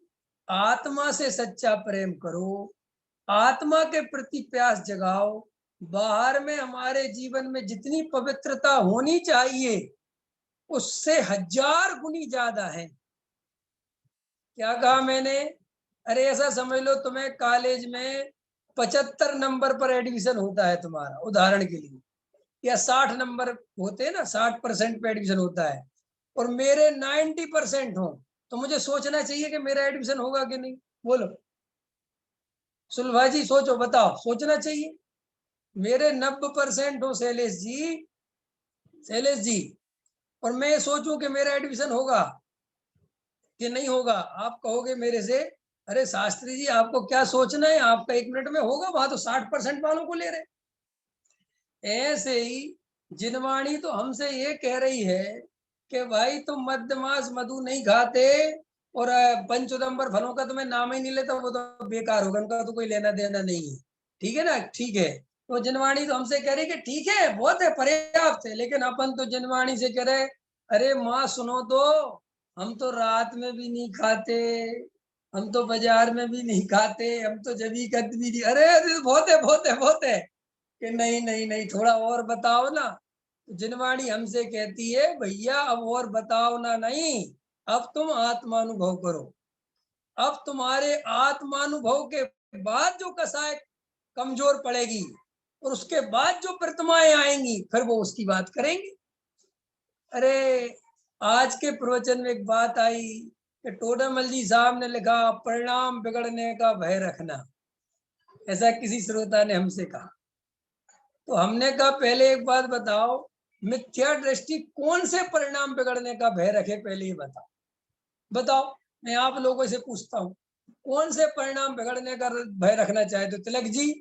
आत्मा से सच्चा प्रेम करो, आत्मा के प्रति प्यास जगाओ। बाहर में हमारे जीवन में जितनी पवित्रता होनी चाहिए उससे 1000 गुनी ज्यादा है। क्या कहा मैंने? अरे ऐसा समझ लो, तुम्हें कॉलेज में 75 नंबर पर एडमिशन होता है तुम्हारा, उदाहरण के लिए, या 60 नंबर होते हैं ना, 60% पे एडमिशन होता है, और मेरे 90% हो, तो मुझे सोचना चाहिए कि मेरा एडमिशन होगा कि नहीं? बोलो सुलभा जी, सोचो, बताओ, सोचना चाहिए। मेरे 90% हो शैलेश जी, और मैं सोचूं कि मेरा एडमिशन होगा कि नहीं होगा, आप कहोगे मेरे से, अरे शास्त्री जी आपको क्या सोचना है, आपका 1 मिनट में होगा, वहां तो 60% वालों को ले रहे। ऐसे ही जिनवाणी तो हमसे ये कह रही है कि भाई तुम मध्यमास मधु नहीं खाते और पंचोदंबर फलों का तुम्हें नाम ही नहीं लेता, वो तो बेकार होगा, उनका तो कोई लेना देना नहीं है। ठीक है ना? ठीक है, तो जिनवाणी तो हमसे कह रही कि ठीक है, बहुत है, पर्याप्त है, लेकिन अपन तो जिनवाणी से कह रहे, अरे माँ सुनो तो, हम तो रात में भी नहीं खाते, हम तो बाजार में भी नहीं खाते, हम तो जबी कद भी नहीं। अरे बहुत है, बहुत है, बहुत है, कि नहीं नहीं नहीं, थोड़ा और बताओ ना। जिनवाणी हमसे कहती है, भैया अब और बताओ ना, नहीं, अब तुम आत्मानुभव करो। अब तुम्हारे आत्मानुभव के बाद जो कसाय कमजोर पड़ेगी और उसके बाद जो प्रतिमाएं आएंगी, फिर वो उसकी बात करेंगे। अरे आज के प्रवचन में एक बात आई कि टोडामल जी साहब ने लिखा, परिणाम बिगड़ने का भय रखना, ऐसा किसी श्रोता ने हमसे कहा। तो हमने कहा पहले एक बात बताओ, मिथ्या दृष्टि कौन से परिणाम बिगड़ने का भय रखे, पहले ही बताओ। बताओ, मैं आप लोगों से पूछता हूँ, कौन से परिणाम बिगड़ने का भय रखना चाहे तो तिलक जी,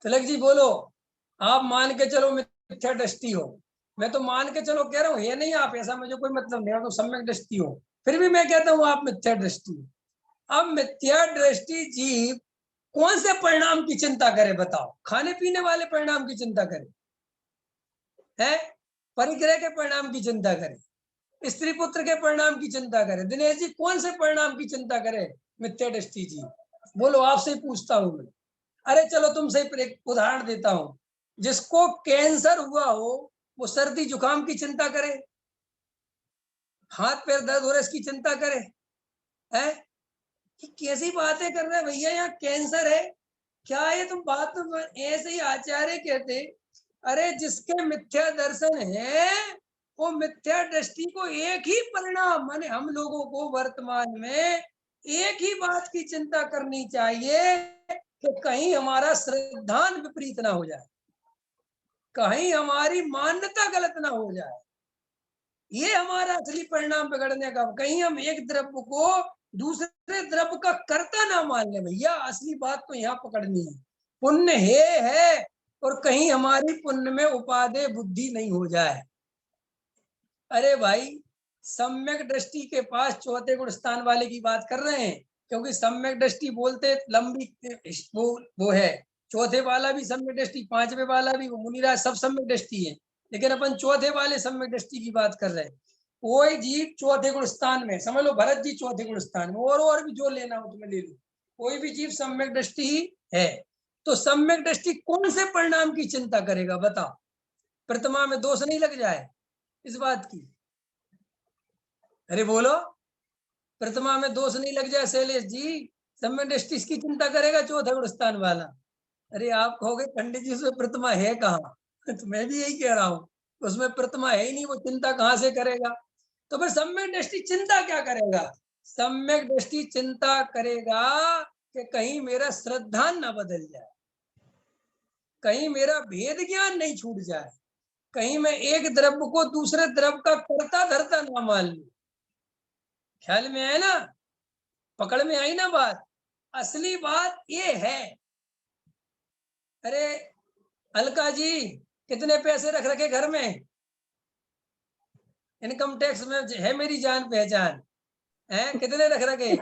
तिलक जी बोलो। आप मान के चलो मिथ्या दृष्टि हो, मैं तो मान के चलो कह रहा हूँ, ये नहीं आप ऐसा, मुझे कोई मतलब नहीं, तो सम्यक दृष्टि हो, फिर भी मैं कहता हूँ आप मिथ्या दृष्टि हो। अब मिथ्या दृष्टि जीव कौन से परिणाम की चिंता करे, बताओ? खाने पीने वाले परिणाम की चिंता करे है, परिग्रह के परिणाम की चिंता करे, स्त्री पुत्र के परिणाम की चिंता करे? दिनेश जी कौन से परिणाम की चिंता करे मिथ्या दृष्टि जी? बोलो, आपसे ही पूछता हूं मैं। अरे चलो तुमसे एक उदाहरण देता हूं, जिसको कैंसर हुआ हो वो सर्दी जुकाम की चिंता करे, हाथ पैर दर्द हो रहा है इसकी चिंता करे, है कि कैसी बातें कर रहे हैं भैया, यहाँ कैंसर है क्या? ये तुम बात तो ऐसे ही आचार्य कहते, अरे जिसके मिथ्या दर्शन है वो मिथ्या दृष्टि को एक ही परिणाम, माने हम लोगों को वर्तमान में एक ही बात की चिंता करनी चाहिए कि कहीं हमारा श्रद्धान विपरीत ना हो जाए, कहीं हमारी मान्यता गलत ना हो जाए। ये हमारा असली परिणाम बिगड़ने का, कहीं हम एक द्रव्य को दूसरे द्रव्य का कर्ता ना मान ले। भैया असली बात तो यहाँ पकड़नी है, पुण्य है, और कहीं हमारी पुण्य में उपादेय बुद्धि नहीं हो जाए। अरे भाई, सम्यक दृष्टि के पास चौथे गुण स्थान वाले की बात कर रहे हैं, क्योंकि सम्यक दृष्टि बोलते लंबी वो है, चौथे वाला भी सम्यक दृष्टि, पांचवे वाला भी, वो मुनिराज सब सम्यक दृष्टि है, लेकिन अपन चौथे वाले सम्यक दृष्टि की बात कर रहे हैं। कोई जीव चौथे गुण स्थान में, समझ लो भरत जी चौथे गुण स्थान में, और भी जो लेना हो तुम्हें ले लो, कोई भी जीव सम्यक दृष्टि ही है। तो सम्यक दृष्टि कौन से परिणाम की चिंता करेगा, बताओ? प्रतिमा में दोष नहीं लग जाए इस बात की? अरे बोलो, प्रतिमा में दोष नहीं लग जाए शैलेश जी, सम्यक दृष्टि इसकी चिंता करेगा चौथा गुण स्थान वाला? अरे आप कहोगे पंडित जी उसमें प्रतिमा है कहाँ? तो मैं भी यही कह रहा हूँ, उसमें प्रतिमा है ही नहीं, वो चिंता कहाँ से करेगा? तो फिर सम्यक दृष्टि चिंता क्या करेगा? सम्यक दृष्टि चिंता करेगा कि कहीं मेरा श्रद्धान ना बदल जाए, कहीं मेरा भेद ज्ञान नहीं छूट जाए, कहीं मैं एक द्रव्य को दूसरे द्रव्य का कर्ता धरता ना मान लू। ख्याल में आया ना, पकड़ में आई ना बात? असली बात ये है। अरे अलका जी, कितने पैसे रख रखे घर में? इनकम टैक्स में है मेरी जान पहचान, है कितने रख रखे?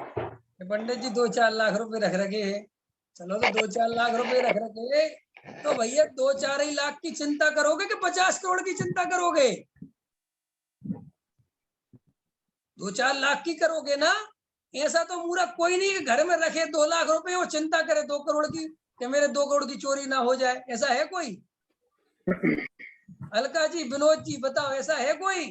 पंडित जी 2-4 लाख रुपए रख रखे हैं, चलो तो 2-4 लाख रुपए रख रखे हैं, तो भैया 2-4 ही लाख की चिंता करोगे कि 50 करोड़ की चिंता करोगे? 2-4 लाख की करोगे ना। ऐसा तो मूर्ख कोई नहीं कि घर में रखे 2 लाख रुपए वो चिंता करे 2 करोड़ की कि मेरे 2 करोड़ की चोरी ना हो जाए। ऐसा है कोई? अलका जी, विनोद जी, बताओ ऐसा है कोई?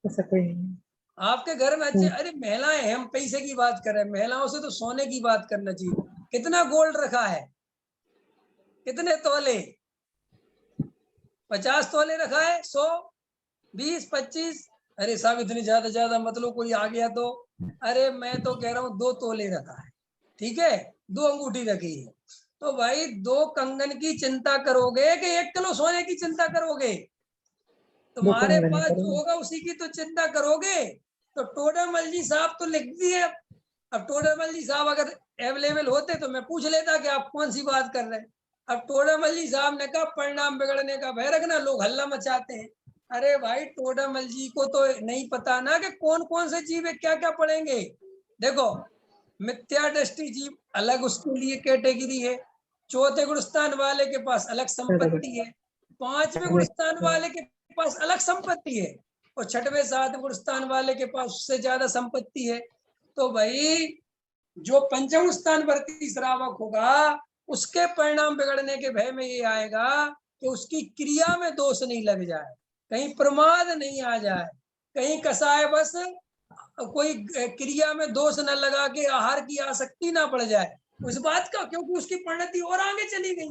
ऐसा कोई नहीं। आपके घर में अच्छे, अरे महिलाएं हैं, हम पैसे की बात कर रहे हैं, महिलाओं से तो सोने की बात करना चाहिए। कितना गोल्ड रखा है? कितने तोले? 50 तोले रखा है? 100, 20, 25? अरे साहब इतनी ज्यादा मतलब कोई आ गया तो। अरे मैं तो कह रहा हूँ 2 तोले रखा है, ठीक है, 2 अंगूठी रखी है। तो भाई 2 कंगन की चिंता करोगे कि 1 किलो सोने की चिंता करोगे? तुम्हारे पास जो होगा उसी की तो चिंता करोगे। तो टोडरमल जी साहब तो लिख दिए। अब टोडरमल जी साहब अगर अवेलेबल होते तो मैं पूछ लेता कि आप कौन सी बात कर रहे हैं। अब टोडरमल जी साहब ने कहा परिणाम बिगड़ने का भय रखना, लोग हल्ला मचाते हैं। अरे भाई टोडरमल जी को तो नहीं पता ना कि कौन कौन से जीव है, क्या क्या पढ़ेंगे। देखो, मिथ्या दृष्टि जीव अलग उसके लिए कैटेगरी है, चौथे गुण स्थान वाले के पास अलग संपत्ति है, 5वें गुण स्थान वाले के पास अलग संपत्ति है, और 6वें 7वें गुण स्थान वाले के पास उससे ज्यादा संपत्ति है। तो भाई जो पंचम स्थान वर्ती श्रावक होगा उसके परिणाम बिगड़ने के भय में ये आएगा कि उसकी क्रिया में दोष नहीं लग जाए, कहीं प्रमाद नहीं आ जाए, कहीं कसाय बस कोई क्रिया में दोष न लगा के आहार की आसक्ति ना पड़ जाए उस बात का, क्योंकि उसकी परिणति और आगे चली गई।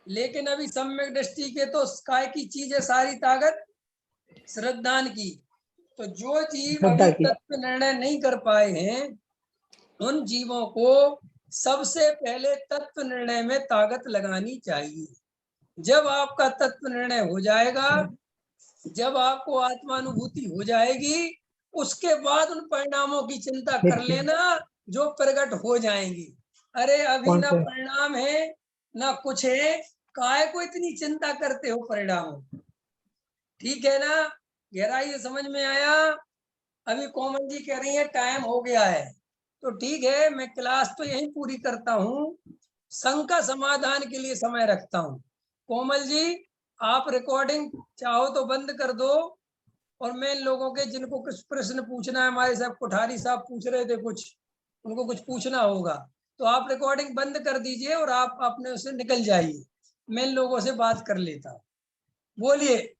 लेकिन अभी सम्यक दृष्टि के तो काय की चीज है सारी ताकत? श्रद्धान की। तो जो जीव अभी तत्व निर्णय नहीं कर पाए हैं उन जीवों को सबसे पहले तत्व निर्णय में ताकत लगानी चाहिए। जब आपका तत्व निर्णय हो जाएगा, जब आपको आत्मानुभूति हो जाएगी, उसके बाद उन परिणामों की चिंता कर लेना जो प्रकट हो जाएंगी। अरे अभी ना परिणाम है ना कुछ है, काय को इतनी चिंता करते हो परिणामों? ठीक है ना, गहराई से समझ में आया? अभी कोमल जी कह रही है टाइम हो गया है, तो ठीक है, मैं क्लास तो यही पूरी करता हूँ, शंका समाधान के लिए समय रखता हूँ। कोमल जी आप रिकॉर्डिंग चाहो तो बंद कर दो, और मैं इन लोगों के जिनको कुछ प्रश्न पूछना है, हमारे साहब कोठारी साहब पूछ रहे थे कुछ, उनको कुछ पूछना होगा, तो आप रिकॉर्डिंग बंद कर दीजिए और आप अपने उससे निकल जाइए, मैं इन लोगों से बात कर लेता हूँ। बोलिए।